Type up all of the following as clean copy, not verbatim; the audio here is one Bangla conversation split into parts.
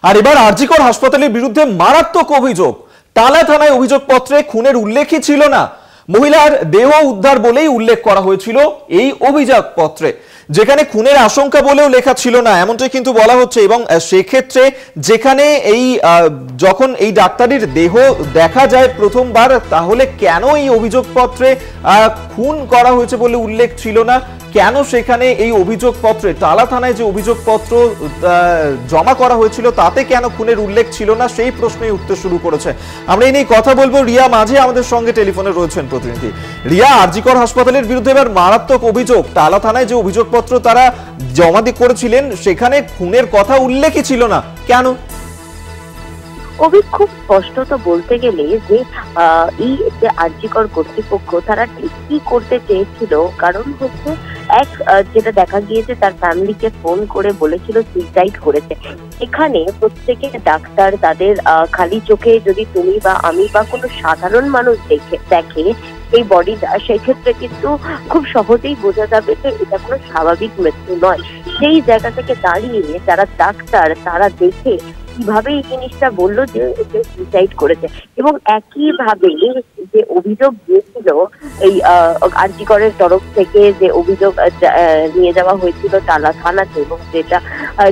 আর এবার আরজিকর হাসপাতালের বিরুদ্ধে মারাত্মক অভিযোগ। টালা থানায় অভিযোগপত্রে খুনের উল্লেখই ছিল না, মহিলার দেহ উদ্ধার বলেই উল্লেখ করা হয়েছিল এই অভিযোগপত্রে, যেখানে খুনের আশঙ্কা বলেও লেখা ছিল না এমনটাই কিন্তু বলা হচ্ছে। এবং সেক্ষেত্রে যেখানে এই যখন এই ডাক্তারের দেহ দেখা যায় প্রথমবার, তাহলে কেন এই অভিযোগপত্রে খুন করা হয়েছে বলে উল্লেখ ছিল না? কেন সেখানে এই অভিযোগপত্রে টালা থানায় যে অভিযোগপত্র জমা করা হয়েছিল তাতে কেন খুনের উল্লেখ ছিল না, সেই প্রশ্নই উঠতে শুরু করেছে। আমরা এই নিয়ে কথা বলবো। রিয়া মাঝি আমাদের সঙ্গে টেলিফোনে রয়েছেন প্রতিনিধি। রিয়া, আরজিকর হাসপাতালের বিরুদ্ধে এবার মারাত্মক অভিযোগ। টালা থানায় যে অভিযোগপত্র তারা জমা করেছিলেন সেখানে খুনের কথা উল্লেখই ছিল না, কেন? খুব স্পষ্টত বলতে গেলে যে এই যে আরজিকর কর্তৃপক্ষ তারা কি করতে চেয়েছিল, কারণ হচ্ছে যেটা দেখা গিয়েছে তার ফ্যামিলিকে ফোন করে বলেছিল সুইসাইড করেছে। এখানে প্রত্যেকে ডাক্তার তাদের খালি চোখে যদি তুমি বা আমি বা কোনো সাধারণ মানুষ দেখে এই বডিটা, সেক্ষেত্রে কিন্তু খুব সহজেই বোঝা যাবে যে এটা কোনো স্বাভাবিক মৃত্যু নয়। সেই জায়গা থেকে দাঁড়িয়ে যারা ডাক্তার তারা দেখে কিভাবে এই জিনিসটা বললো যে সুইসাইড করেছে, এবং একইভাবে যে অভিযোগ দিয়েছিল এই আরজিকরের তরফ থেকে, যে অভিযোগ নিয়ে যাওয়া হয়েছিল টালা থানাতে, এবং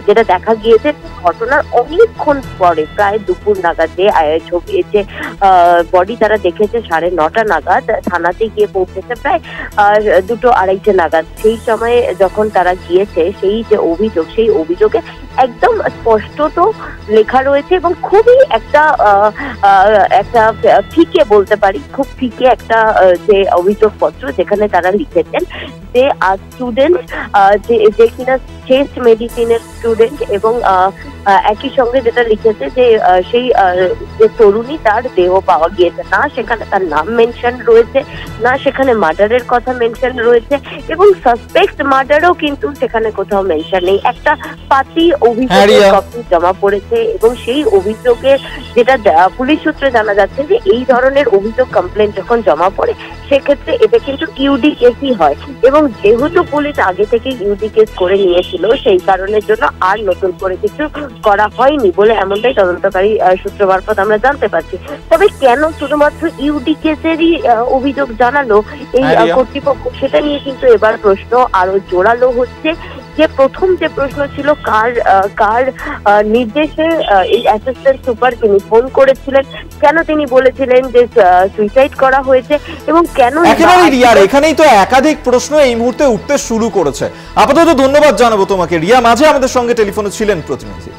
যেটা দেখা গিয়েছে ঘটনার অনেকক্ষণ পরে, প্রায় দুপুর নাগাদ ছবি যে বডি তারা দেখেছে 9:30 নাগাদ, থানাতে গিয়ে পৌঁছেছে প্রায় 2-2:30 নাগাদ। সেই সময়ে যখন তারা গিয়েছে, সেই যে অভিযোগ, সেই অভিযোগে একদম স্পষ্টত লেখা রয়েছে, এবং খুবই একটা ফিকে বলতে পারি, খুব ফিকে একটা যে অভিযোগপত্র, যেখানে তারা লিখেছেন যে স্টুডেন্ট যে কিনা চেস্ট মেডিসিনের স্টুডেন্ট, এবং একই সঙ্গে যেটা লিখেছে যে সেই যে তরুণী তার দেহ পাওয়া গিয়েছে না, সেখানে তার নাম মেনশন রয়েছে না, সেখানে মার্ডারের কথা মেনশন রয়েছে, এবং সাসপেক্ট মার্ডারও কিন্তু সেখানে কোথাও মেনশন নেই। একটা পাতি অভিযোগের কপি জমা পড়েছে, এবং সেই অভিযোগে যেটা পুলিশ সূত্রে জানা যাচ্ছে যে এই ধরনের অভিযোগ কমপ্লেন যখন জমা পড়ে, সেক্ষেত্রে এটা কিন্তু ইউডি কেসই হয়, এবং যেহেতু পুলিশ আগে থেকে ইউডি কেস করে নিয়েছিল, সেই কারণের জন্য আর নতুন করে কিছু করা হয়নি বলে এমনটাই তদন্তকারী সূত্র মারফত আমরা জানতে পারছি। তবে কেন শুধুমাত্র ইউডি কেসেরই অভিযোগ জানালো এই কর্তৃপক্ষ, সেটা নিয়ে কিন্তু এবার প্রশ্ন আরো জোরালো হচ্ছে। যে প্রথম যে প্রশ্ন ছিল কার নির্দেশে এই অ্যাসিস্ট্যান্ট সুপার তিনি ফোন করেছিলেন, কেন তিনি বলেছিলেন যে সুইসাইড করা হয়েছে, এবং কেন এখানেই তো একাধিক প্রশ্ন এই মুহূর্তে উঠতে শুরু করেছে। আপাতত ধন্যবাদ জানাবো তোমাকে। রিয়া মাঝে আমাদের সঙ্গে টেলিফোনে ছিলেন প্রতিনিধি।